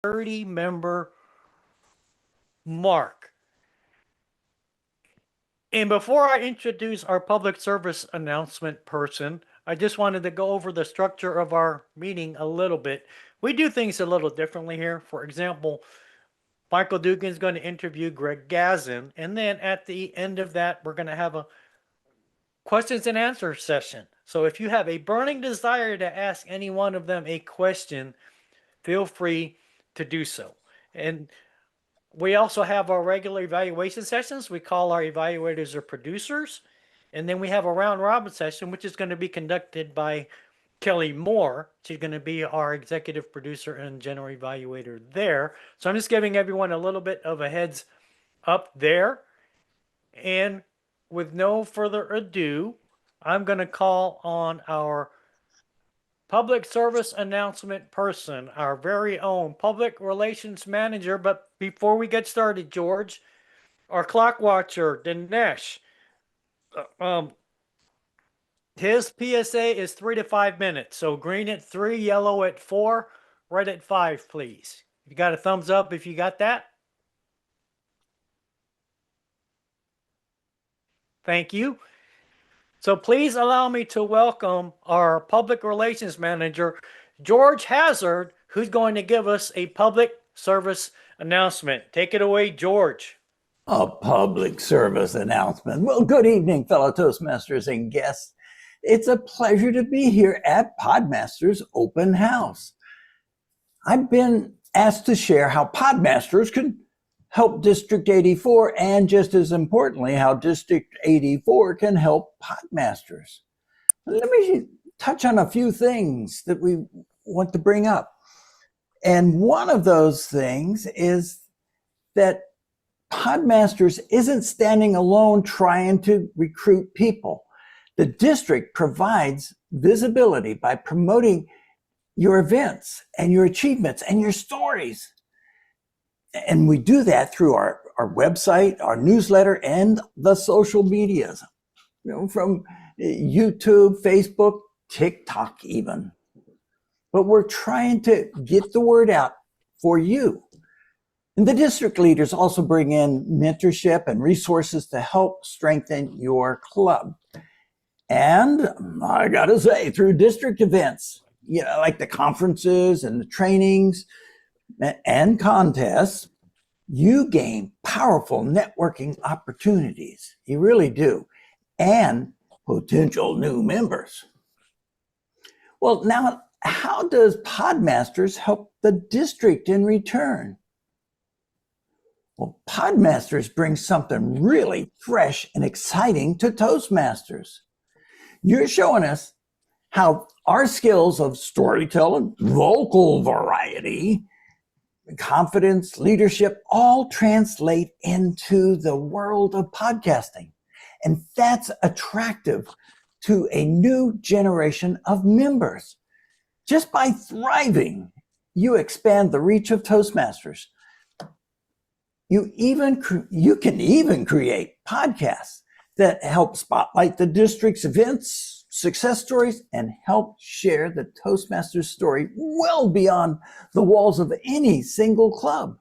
30-member mark. And before I introduce our public service announcement person, I just wanted to go over the structure of our meeting a little bit. We do things a little differently here. For example, Michael Dugan's going to interview Greg Gazin, and then at the end of that, we're going to have a questions and answer session. So if you have a burning desire to ask any one of them a question, feel free to do so. And we also have our regular evaluation sessions. We call our evaluators or producers. And then we have a round robin session, which is going to be conducted by Kelly Moore. She's going to be our executive producer and general evaluator there. So I'm just giving everyone a little bit of a heads up there. And with no further ado, I'm going to call on our public service announcement person, our very own public relations manager. But before we get started, George, our clock watcher, Dinesh, his PSA is 3 to 5 minutes. So green at 3, yellow at 4, red at 5, please. You got a thumbs up if you got that? Thank you. So please allow me to welcome our public relations manager, George Hazard, who's going to give us a public service announcement. Take it away, George. A public service announcement. Well, good evening, fellow Toastmasters and guests. It's a pleasure to be here at Podmasters Open House. I've been asked to share how Podmasters can help District 84, and just as importantly, how District 84 can help Podmasters. Let me touch on a few things that we want to bring up. And one of those things is that Podmasters isn't standing alone trying to recruit people. The district provides visibility by promoting your events and your achievements and your stories. And we do that through our website, our newsletter, and the social medias, from YouTube, Facebook, TikTok even. But we're trying to get the word out for you. And the district leaders also bring in mentorship and resources to help strengthen your club. And I gotta say, through district events, like the conferences and the trainings and contests, you gain powerful networking opportunities. You really do. And potential new members. Well, now, how does Podmasters help the district in return? Well, Podmasters brings something really fresh and exciting to Toastmasters. You're showing us how our skills of storytelling, vocal variety, confidence, leadership, all translate into the world of podcasting. And that's attractive to a new generation of members. Just by thriving, you expand the reach of Toastmasters. You can even create podcasts that help spotlight the district's events, success stories, and help share the Toastmasters story well beyond the walls of any single club.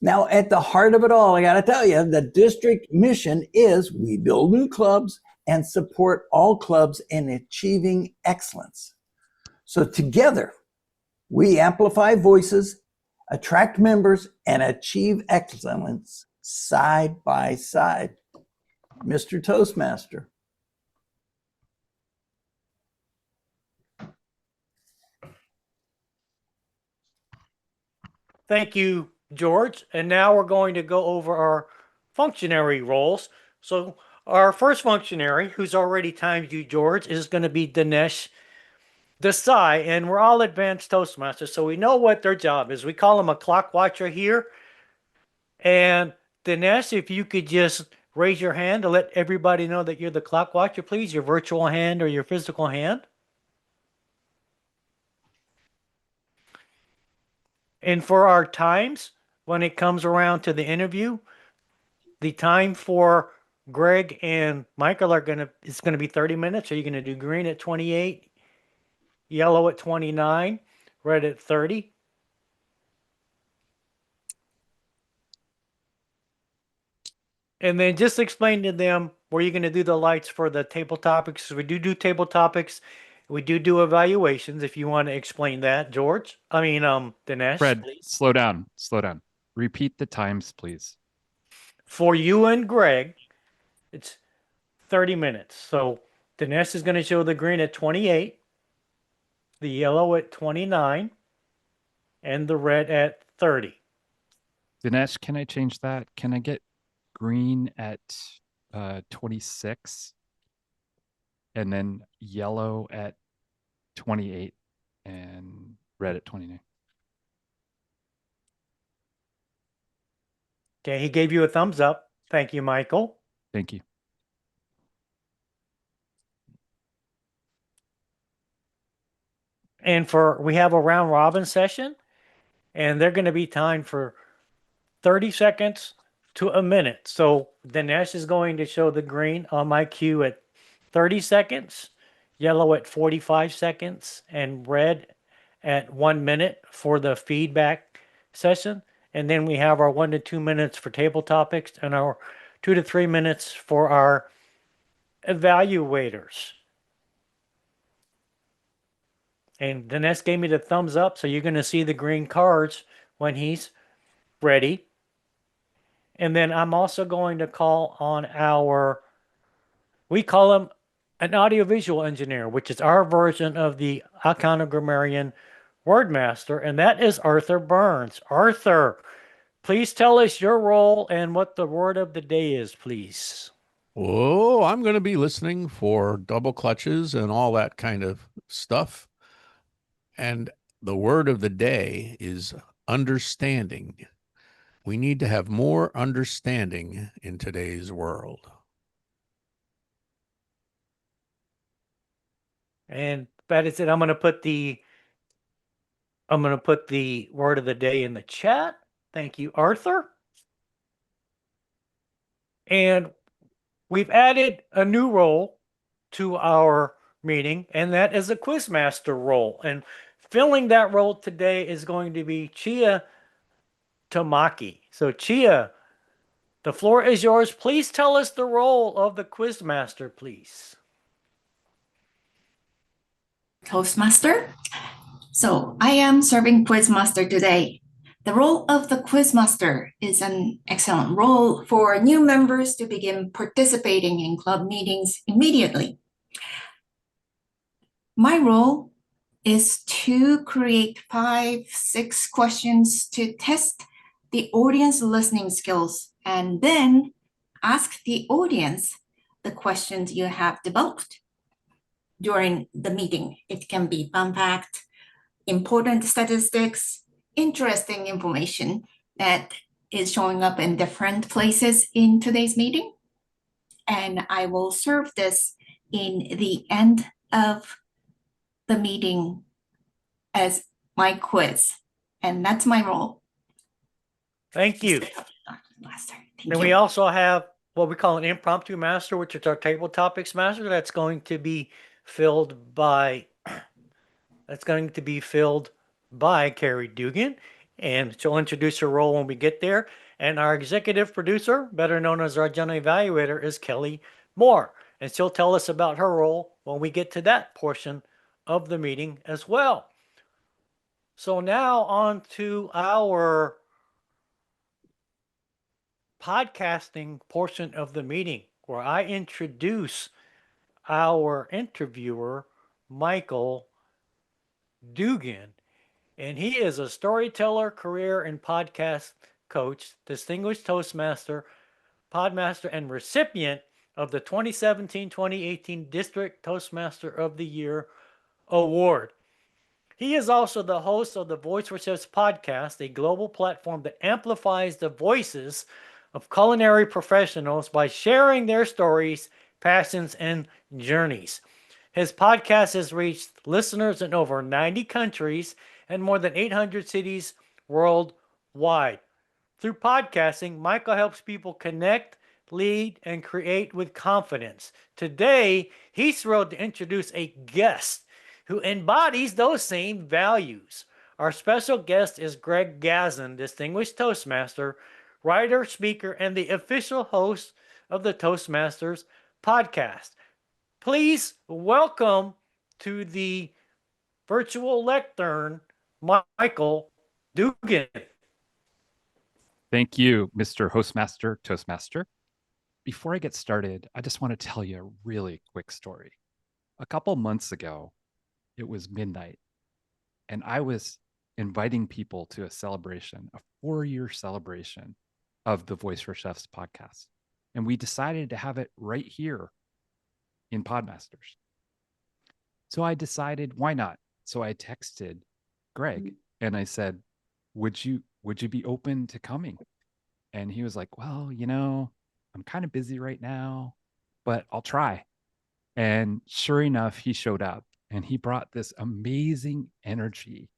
Now, at the heart of it all, I got to tell you, the district mission is we build new clubs and support all clubs in achieving excellence. So together, we amplify voices, attract members, and achieve excellence side by side. Mr. Toastmaster. Thank you, George. And now we're going to go over our functionary roles. So our first functionary, who's already timed you, George, is going to be Dinesh Desai. And we're all advanced Toastmasters, so we know what their job is. We call him a clock watcher here. And Dinesh, if you could just raise your hand to let everybody know that you're the clock watcher, please, your virtual hand or your physical hand. And for our times, when it comes around to the interview, the time for Greg and Michael is going to be 30 minutes. So you're going to do green at 28, yellow at 29, red at 30. And then just explain to them where you're going to do the lights for the table topics. We do table topics. We do evaluations. If you want to explain that, George. Dinesh, Fred, please. slow down. Slow down. Repeat the times, please. For you and Greg, it's 30 minutes. So Dinesh is going to show the green at 28, the yellow at 29, and the red at 30. Dinesh, can I change that? Can I get green at 26 and then yellow at 28 and red at 29? Okay, he gave you a thumbs up. Thank you, Michael. Thank you. And we have a round robin session, and they're going to be timed for 30 seconds to a minute. So Dinesh is going to show the green on my cue at 30 seconds, yellow at 45 seconds, and red at 1 minute for the feedback session. And then we have our 1 to 2 minutes for table topics and our 2 to 3 minutes for our evaluators. And Dinesh gave me the thumbs up, so you're going to see the green cards when he's ready. And then I'm also going to call on we call him an audiovisual engineer, which is our version of the Iconogrammarian Wordmaster, and that is Arthur Burns. Arthur, please tell us your role and what the word of the day is, please. Oh, I'm going to be listening for double clutches and all that kind of stuff. And the word of the day is understanding. We need to have more understanding in today's world. And that is it. I'm going to put the word of the day in the chat. Thank you, Arthur. And we've added a new role to our meeting, and that is a quizmaster role. And filling that role today is going to be Chia Tamaki. So Chia, the floor is yours. Please tell us the role of the quizmaster, please. Toastmaster. So I am serving Quizmaster today. The role of the Quizmaster is an excellent role for new members to begin participating in club meetings immediately. My role is to create 5-6 questions to test the audience listening skills and then ask the audience the questions you have developed during the meeting. It can be fun-packed, important statistics, interesting information that is showing up in different places in today's meeting. And I will serve this in the end of the meeting as my quiz. And that's my role. Thank you. Thank And you. we also have what we call an impromptu master, which is our table topics master. That's going to be filled by Carrie Dugan, and she'll introduce her role when we get there. And our executive producer, better known as our general evaluator, is Kelly Moore, and she'll tell us about her role when we get to that portion of the meeting as well. So now on to our podcasting portion of the meeting, where I introduce our interviewer, Michael Dugan. And he is a storyteller, career, and podcast coach, distinguished Toastmaster, Podmaster, and recipient of the 2017-2018 District Toastmaster of the Year Award. He is also the host of the Voice for Chefs podcast, a global platform that amplifies the voices of culinary professionals by sharing their stories, passions, and journeys. His podcast has reached listeners in over 90 countries and more than 800 cities worldwide. Through podcasting, Michael helps people connect, lead, and create with confidence. Today, he's thrilled to introduce a guest who embodies those same values. Our special guest is Greg Gazin, Distinguished Toastmaster, writer, speaker, and the official host of the Toastmasters podcast. Please welcome to the virtual lectern, Michael Dugan. Thank you, Mr. Hostmaster, Toastmaster. Before I get started, I just want to tell you a really quick story. A couple months ago, it was midnight, and I was inviting people to a celebration, a 4-year celebration of the Voice for Chefs podcast. And we decided to have it right here in Podmasters. So I decided, why not? So I texted Greg and I said, would you be open to coming? And he was like, well, I'm kind of busy right now, but I'll try. And sure enough, he showed up and he brought this amazing energy.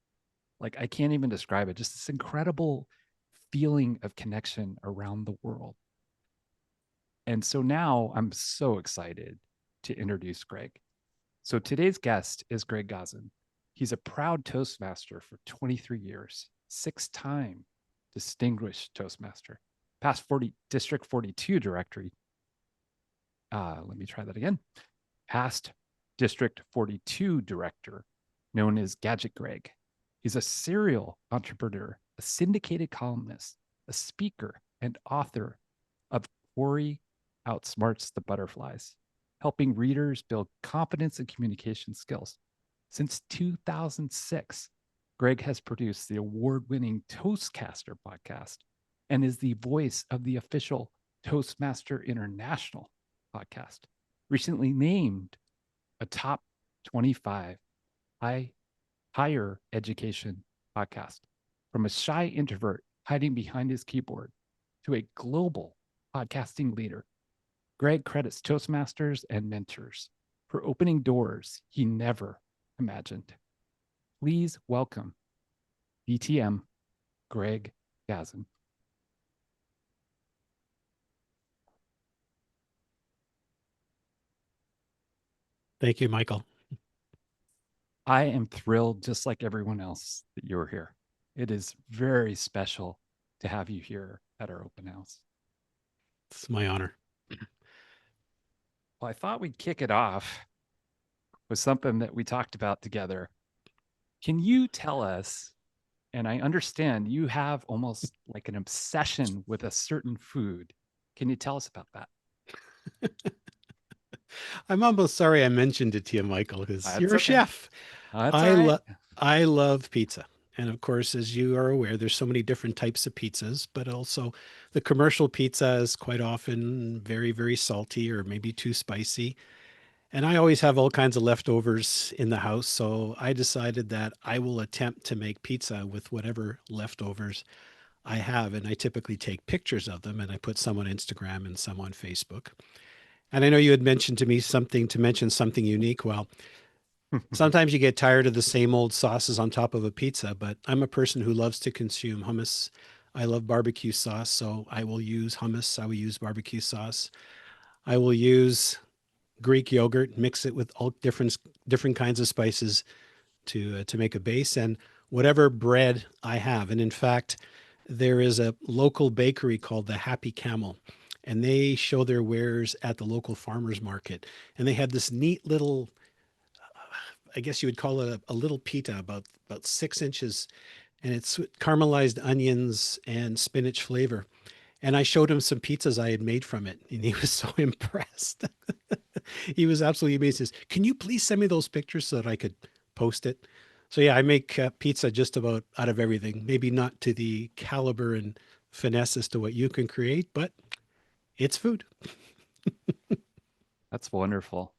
Like, I can't even describe it, just this incredible feeling of connection around the world. And so now I'm so excited to introduce Greg. So today's guest is Greg Gazin. He's a proud Toastmaster for 23 years, 6-time distinguished Toastmaster, past District 42 directory. Let me try that again. Past District 42 director, known as Gadget Greg. He's a serial entrepreneur, a syndicated columnist, a speaker, and author of Corey Outsmarts the Butterflies, helping readers build confidence and communication skills. Since 2006, Greg has produced the award-winning Toastcaster podcast and is the voice of the official Toastmaster International podcast, recently named a top 25 higher education podcast. From a shy introvert hiding behind his keyboard to a global podcasting leader, Greg credits Toastmasters and mentors for opening doors he never imagined. Please welcome DTM Greg Gazin. Thank you, Michael. I am thrilled, just like everyone else, that you're here. It is very special to have you here at our open house. It's my honor. Well, I thought we'd kick it off with something that we talked about together. Can you tell us, and I understand you have almost like an obsession with a certain food. Can you tell us about that? I'm almost sorry I mentioned it to you, Michael, because That's you're a okay. chef. That's all right. I love pizza. And of course, as you are aware, there's so many different types of pizzas, but also the commercial pizza is quite often very, very salty or maybe too spicy. And I always have all kinds of leftovers in the house. So I decided that I will attempt to make pizza with whatever leftovers I have. And I typically take pictures of them and I put some on Instagram and some on Facebook. And I know you had mentioned to me to mention something unique. Well, sometimes you get tired of the same old sauces on top of a pizza, but I'm a person who loves to consume hummus. I love barbecue sauce, so I will use hummus. I will use barbecue sauce. I will use Greek yogurt, mix it with all different kinds of spices to make a base, and whatever bread I have. And in fact, there is a local bakery called the Happy Camel, and they show their wares at the local farmers market. And they have this neat little, I guess you would call it a little pita, about 6 inches, and it's caramelized onions and spinach flavor. And I showed him some pizzas I had made from it, and he was so impressed. He was absolutely amazed. He says, "Can you please send me those pictures so that I could post it?" So yeah, I make pizza just about out of everything. Maybe not to the caliber and finesse as to what you can create, but it's food. That's wonderful.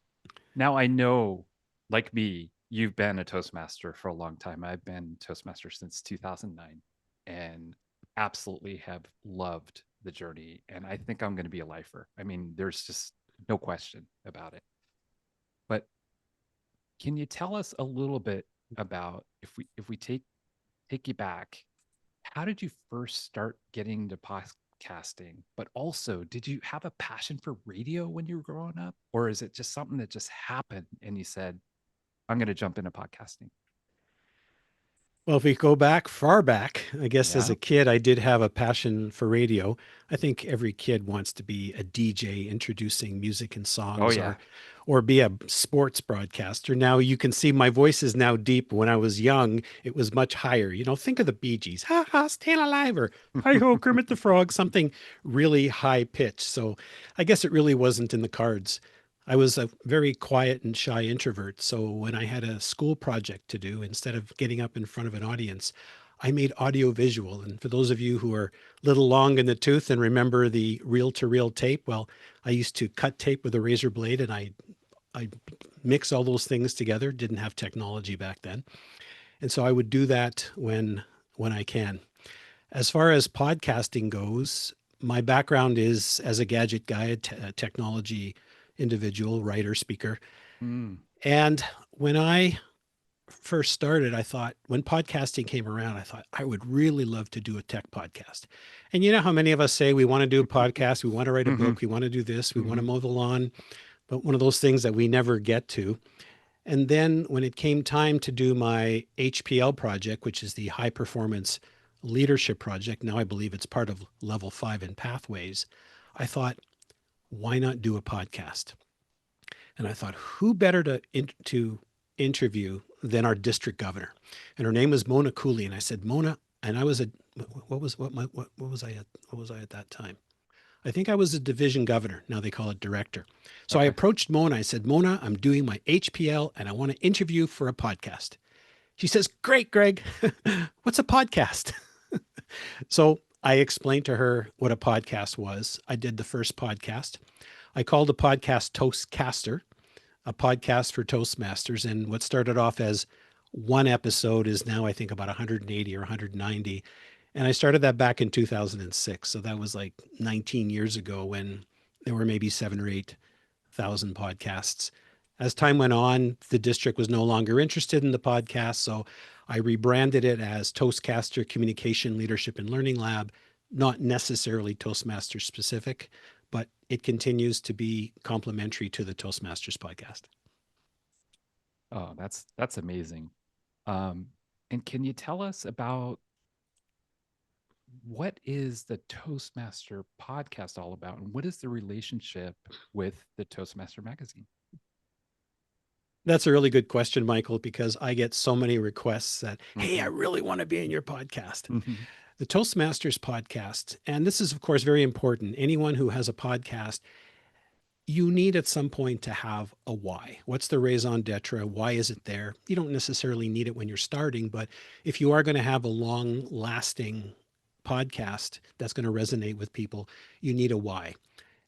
Now I know, like me, you've been a Toastmaster for a long time. I've been Toastmaster since 2009 and absolutely have loved the journey. And I think I'm going to be a lifer. I mean, there's just no question about it. But can you tell us a little bit about, if we take you back, how did you first start getting into podcasting? But also, did you have a passion for radio when you were growing up? Or is it just something that just happened and you said, I'm going to jump into podcasting? Well, if we go back, far back, I guess as Yeah. a kid, I did have a passion for radio. I think every kid wants to be a DJ introducing music and Oh songs, yeah. or be a sports broadcaster. Now you can see my voice is now deep. When I was young, it was much higher. Think of the Bee Gees, ha ha, staying alive, or hi ho, Kermit the Frog, something really high pitched. So I guess it really wasn't in the cards. I was a very quiet and shy introvert. So when I had a school project to do, instead of getting up in front of an audience, I made audio visual. And for those of you who are a little long in the tooth and remember the reel to reel tape, well, I used to cut tape with a razor blade, and I mix all those things together. Didn't have technology back then. And so I would do that when I can. As far as podcasting goes, my background is as a gadget guy, a technology individual, writer, speaker. Mm. And when I first started, I thought, when podcasting came around, I thought I would really love to do a tech podcast. And you know how many of us say we want to do a podcast, we want to write a Hmm. book, we want to do this, we want to Hmm. mow the lawn, but one of those things that we never get to. And then when it came time to do my HPL project, which is the high performance leadership project, now I believe it's part of level 5 in Pathways, I thought, why not do a podcast? And I thought, who better to interview than our district governor? And her name was Mona Cooley. And I said, Mona, and I was a what was I at that time? I think I was a division governor. Now they call it director. So I Okay. approached Mona. I said, Mona, I'm doing my HPL and I want to interview for a podcast. She says, great, Greg. What's a podcast? So I explained to her what a podcast was. I did the first podcast. I called the podcast Toastcaster, a podcast for Toastmasters. And what started off as one episode is now, I think, about 180 or 190. And I started that back in 2006. So that was like 19 years ago, when there were maybe 7 or 8 thousand podcasts. As time went on, the district was no longer interested in the podcast. So I rebranded it as Toastcaster Communication, Leadership, and Learning Lab, not necessarily Toastmasters specific, but it continues to be complementary to the Toastmasters podcast. Oh, that's amazing. Um, and can you tell us about what is the Toastmaster podcast all about, and what is the relationship with the Toastmaster magazine? That's a really good question, Michael, because I get so many requests that, hey, I Hmm. really want to be in your podcast. Hmm. The Toastmasters podcast, and this is, of course, very important. Anyone who has a podcast, you need at some point to have a why. What's the raison d'etre? Why is it there? You don't necessarily need it when you're starting, but if you are going to have a long lasting podcast that's going to resonate with people, you need a why.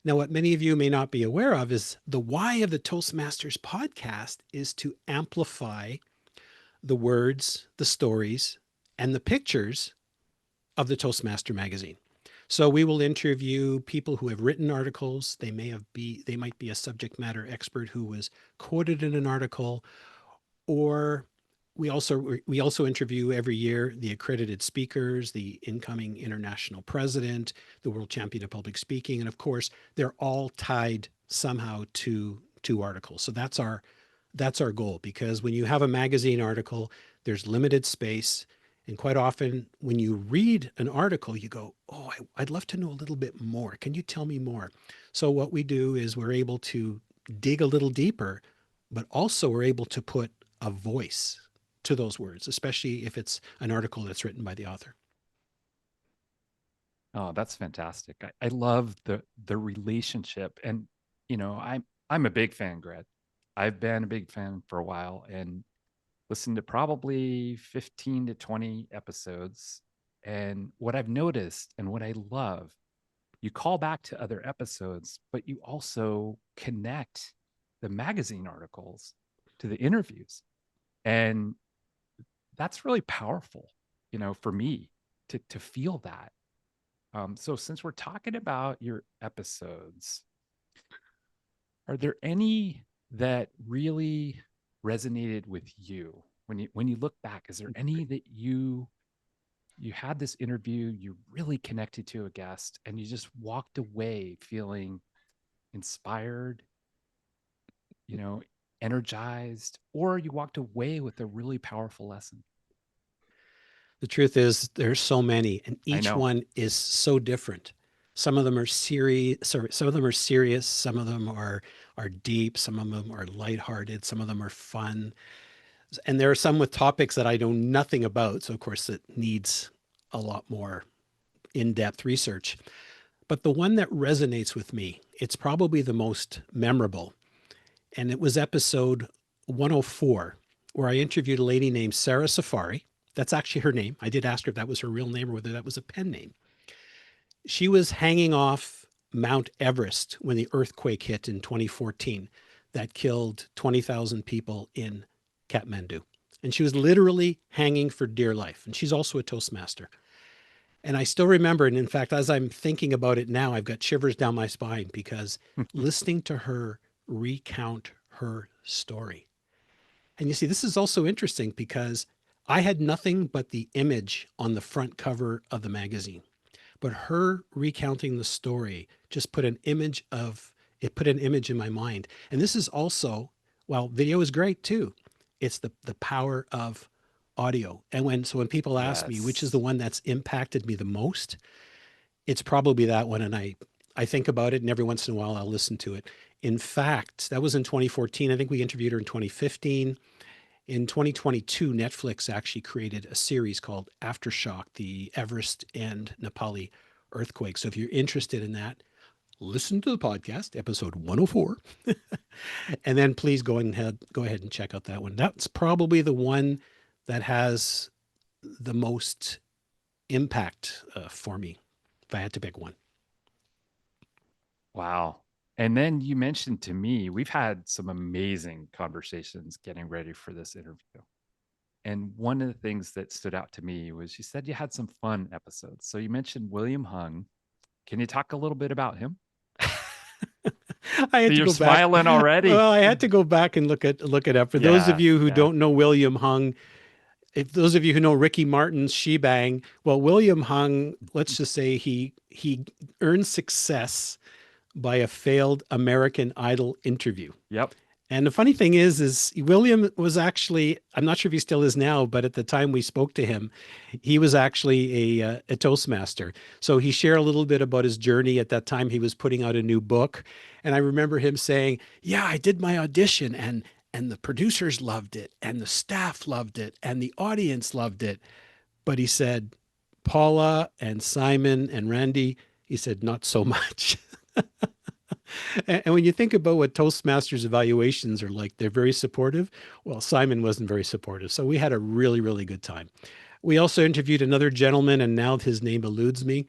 Now, what many of you may not be aware of is the why of the Toastmasters podcast is to amplify the words, the stories, and the pictures of the Toastmaster magazine. So we will interview people who have written articles. They might be a subject matter expert who was quoted in an article, or we also interview every year the accredited speakers, the incoming international president, the world champion of public speaking, and of course they're all tied somehow to articles. So that's our goal, because when you have a magazine article, there's limited space. And quite often, when you read an article, you go, oh, I'd love to know a little bit more. Can you tell me more? So, what we do is we're able to dig a little deeper, but also we're able to put a voice to those words, especially if it's an article that's written by the author. Oh, that's fantastic. I love the relationship, and I'm a big fan, Greg. I've been a big fan for a while, and listened to probably 15 to 20 episodes. And what I've noticed and what I love, you call back to other episodes, but you also connect the magazine articles to the interviews. And that's really powerful, for me to feel that. So since we're talking about your episodes, are there any that really resonated with you when you look back? Is there any that you had this interview, you really connected to a guest, and you just walked away feeling inspired, you know, energized, or you walked away with a really powerful lesson? The truth is there's so many, and I each know. one is so different. Some of them are serious, some of them are serious, some of them are deep, some of them are lighthearted, some of them are fun. And there are some with topics that I know nothing about. So of course it needs a lot more in-depth research. But the one that resonates with me, it's probably the most memorable. And it was episode 104, where I interviewed a lady named Sarah Safari. That's actually her name. I did ask her if that was her real name or whether that was a pen name. She was hanging off Mount Everest when the earthquake hit in 2014 that killed 20,000 people in Kathmandu. And she was literally hanging for dear life. And she's also a Toastmaster. And I still remember, and in fact, as I'm thinking about it now, I've got shivers down my spine because listening to her recount her story. And you see, this is also interesting because I had nothing but the image on the front cover of the magazine. But her recounting the story just put an image in my mind. And this is also, well, video is great too. It's the power of audio. And when people ask me which is the Yes. one that's impacted me the most, it's probably that one. And I think about it, and every once in a while I'll listen to it. In fact, that was in 2014. I think we interviewed her in 2015. In 2022, Netflix actually created a series called Aftershock, the Everest and Nepali earthquake. So if you're interested in that, listen to the podcast, episode 104. And then please go ahead and check out that one. That's probably the one that has the most impact for me, if I had to pick one. Wow. And then you mentioned to me, we've had some amazing conversations getting ready for this interview. And one of the things that stood out to me was you said you had some fun episodes. So you mentioned William Hung. Can you talk a little bit about him? I had to You're go back. smiling already. Well, I had to go back and look it up. For those of Yeah, you who yeah. don't know William Hung, if those of you who know Ricky Martin's Shebang, well, William Hung, let's just say he earned success by a failed American Idol interview. Yep. And the funny thing is William was actually, I'm not sure if he still is now, but at the time we spoke to him, he was actually a Toastmaster. So he shared a little bit about his journey. At that time, he was putting out a new book. And I remember him saying, yeah, I did my audition and the producers loved it and the staff loved it and the audience loved it. But he said, Paula and Simon and Randy, he said, not so much. And when you think about what Toastmasters evaluations are like, they're very supportive. Well, Simon wasn't very supportive. So we had a really, really good time. We also interviewed another gentleman, and now his name eludes me.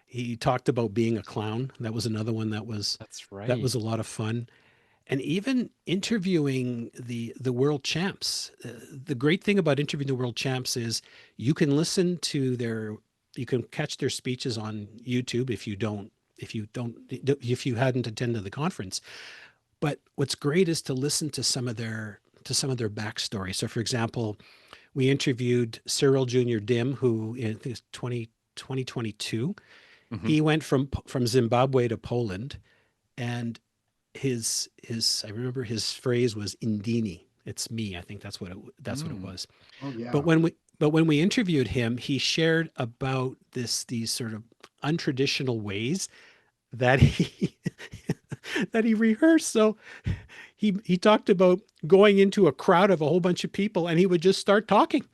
He talked about being a clown. That was another one that was That's right. a lot of fun. And even interviewing the world champs. The great thing about interviewing the world champs is you can you can catch their speeches on YouTube if you hadn't attended the conference. But what's great is to listen to some of their backstory. So for example, we interviewed Cyril Jr. Dim, who in I think it's 2022, Mhm. he went from Zimbabwe to Poland, and his I remember his phrase was Indini. It's me. I think that's what it was. Oh yeah. But when we interviewed him, he shared about these sort of untraditional ways that he that he rehearsed. So he talked about going into a crowd of a whole bunch of people and he would just start talking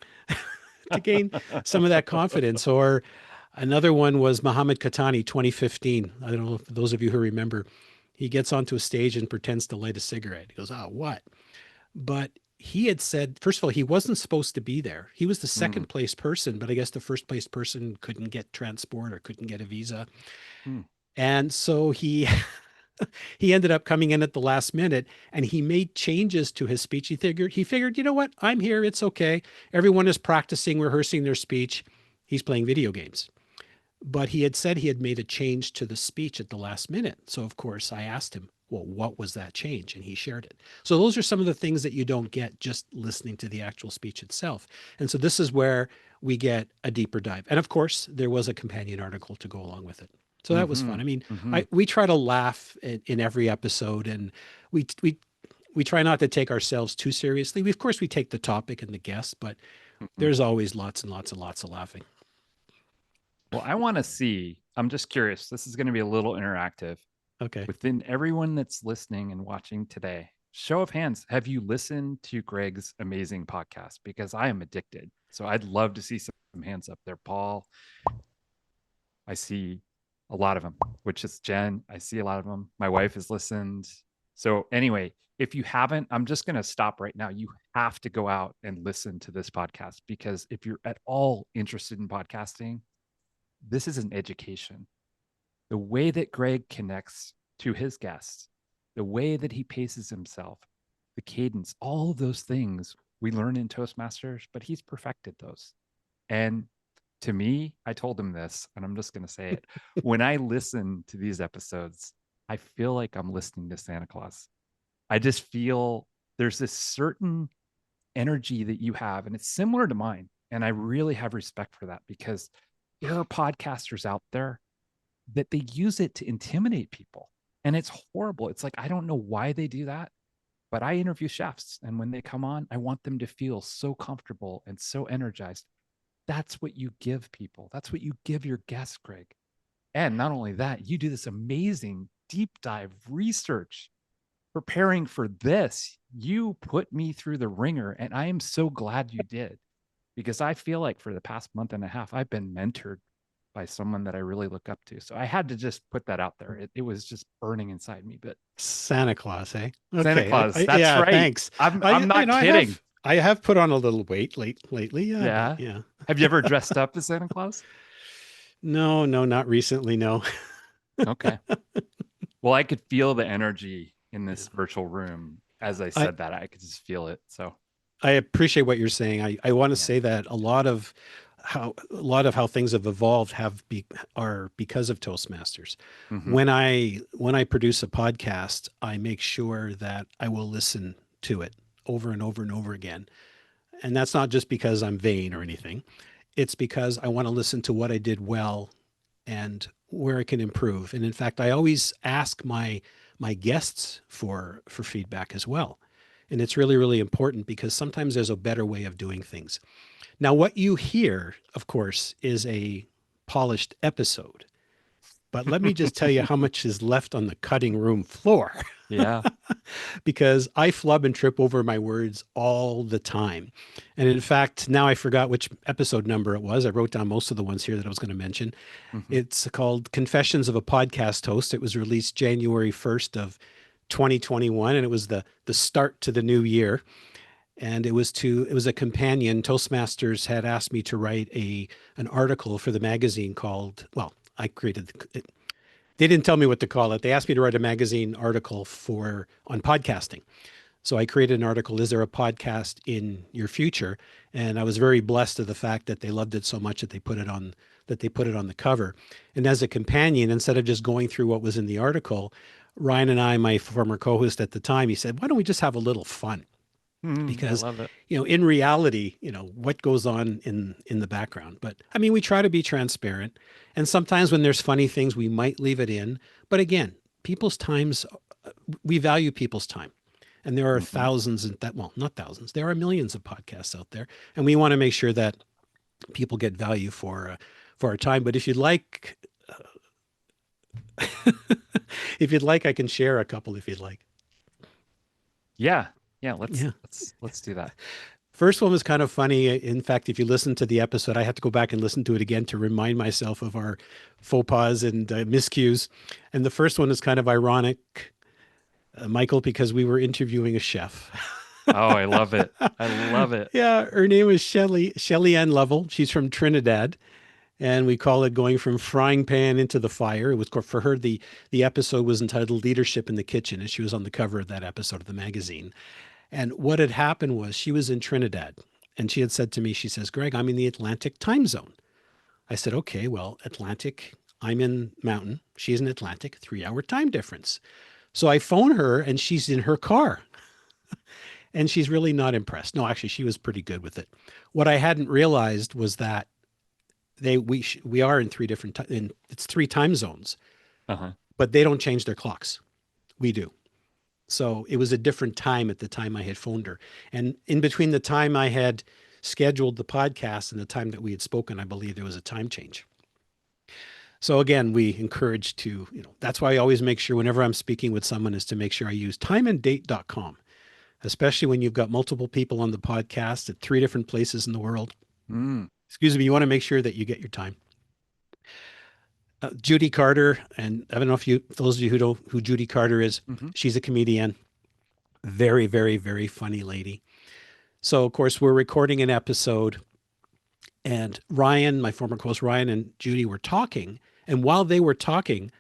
to gain some of that confidence. Or another one was Muhammad Katani, 2015. I don't know if those of you who remember, he gets onto a stage and pretends to light a cigarette. He goes, "Oh, what?" But he had said, first of all, he wasn't supposed to be there. He was the second place person, but I guess the first place person couldn't get transport or couldn't get a visa. Hmm. And so he he ended up coming in at the last minute and he made changes to his speech. He figured, you know what? I'm here. It's okay. Everyone is practicing, rehearsing their speech. He's playing video games. But he had said he had made a change to the speech at the last minute. So of course I asked him, well, what was that change? And he shared it. So those are some of the things that you don't get just listening to the actual speech itself. And so this is where we get a deeper dive. And of course, there was a companion article to go along with it. So that was fun. I mean, we try to laugh in every episode, and we try not to take ourselves too seriously. Of course, we take the topic and the guests, but there's always lots and lots and lots of laughing. Well, I want to see, I'm just curious. This is going to be a little interactive. Okay. Within everyone that's listening and watching today, show of hands, have you listened to Greg's amazing podcast? Because I am addicted. So I'd love to see some hands up there. Paul, I see a lot of them, which is Jen. I see a lot of them. My wife has listened. So anyway, if you haven't, I'm just going to stop right now. You have to go out and listen to this podcast, because if you're at all interested in podcasting, this is an education. The way that Greg connects to his guests, the way that he paces himself, the cadence, all of those things we learn in Toastmasters, but he's perfected those. And to me, I told him this, and I'm just going to say it. When I listen to these episodes, I feel like I'm listening to Santa Claus. I just feel there's this certain energy that you have, and it's similar to mine. And I really have respect for that, because there are podcasters out there that they use it to intimidate people. And it's horrible. It's like, I don't know why they do that, but I interview chefs. And when they come on, I want them to feel so comfortable and so energized. That's what you give people. That's what you give your guests, Greg. And not only that, you do this amazing deep dive research preparing for this. You put me through the ringer, and I am so glad you did, because I feel like for the past month and a half, I've been mentored by someone that I really look up to. So I had to just put that out there. It was just burning inside me. But Santa Claus, eh? Okay. Santa Claus, that's yeah, right. Thanks. I'm I not know, kidding. I have put on a little weight lately. Yeah. Yeah. Yeah. Have you ever dressed up as Santa Claus? No, not recently. No. Okay. Well, I could feel the energy in this virtual room. As I said that, I could just feel it. So I appreciate what you're saying. I want to Yeah. say that a lot of how things have evolved are because of Toastmasters. Mhm. When I produce a podcast, I make sure that I will listen to it over and over and over again. And that's not just because I'm vain or anything. It's because I want to listen to what I did well and where I can improve. And in fact, I always ask my guests for feedback as well. And it's really, really important, because sometimes there's a better way of doing things. Now, what you hear, of course, is a polished episode. But let me just tell you how much is left on the cutting room floor. Yeah. Because I flub and trip over my words all the time. And in fact, now I forgot which episode number it was. I wrote down most of the ones here that I was going to mention. Mhm. It's called Confessions of a Podcast Host. It was released January 1st of 2021, and it was the start to the new year. And it was a companion. Toastmasters had asked me to write an article for the magazine called, well, I created it. They didn't tell me what to call it. They asked me to write a magazine article on podcasting. So I created an article, Is There a Podcast in Your Future? And I was very blessed to the fact that they loved it so much that they put it on the cover. And as a companion, instead of just going through what was in the article, Ryan and I, my former co-host at the time, he said, why don't we just have a little fun? Because, I love it. in reality, what goes on in the background. But I mean, we try to be transparent. And sometimes when there's funny things, we might leave it in. But again, we value people's time. And there are thousands not thousands, there are millions of podcasts out there. And we want to make sure that people get value for our time. But if you'd like, I can share a couple if you'd like. Yeah. Let's do that. First one was kind of funny. In fact, if you listen to the episode, I had to go back and listen to it again to remind myself of our faux pas and miscues. And the first one is kind of ironic, Michael, because we were interviewing a chef. Oh, I love it. I love it. Yeah, her name is Shelly Ann Lovell. She's from Trinidad. And we call it Going from Frying Pan into the Fire. It was, for her, the episode was entitled Leadership in the Kitchen, and she was on the cover of that episode of the magazine. And what had happened was she was in Trinidad, and she had said to me, she says, Greg, I'm in the Atlantic time zone. I said, okay, well, Atlantic, I'm in Mountain. She's in Atlantic, 3-hour time difference. So I phone her, and she's in her car. And she's really not impressed. No, actually, she was pretty good with it. What I hadn't realized was that we are in it's 3 time zones, but they don't change their clocks. We do. So it was a different time at the time I had phoned her. And in between the time I had scheduled the podcast and the time that we had spoken, I believe there was a time change. So again, we encourage to, that's why I always make sure whenever I'm speaking with someone is to make sure I use timeanddate.com, especially when you've got multiple people on the podcast at 3 different places in the world. Excuse me, you want to make sure that you get your time. Judy Carter, and I don't know if those of you who know who Judy Carter is, she's a comedian. Very, very, very funny lady. So, of course, we're recording an episode, and Ryan, my former co-host Ryan, and Judy were talking. And while they were talking,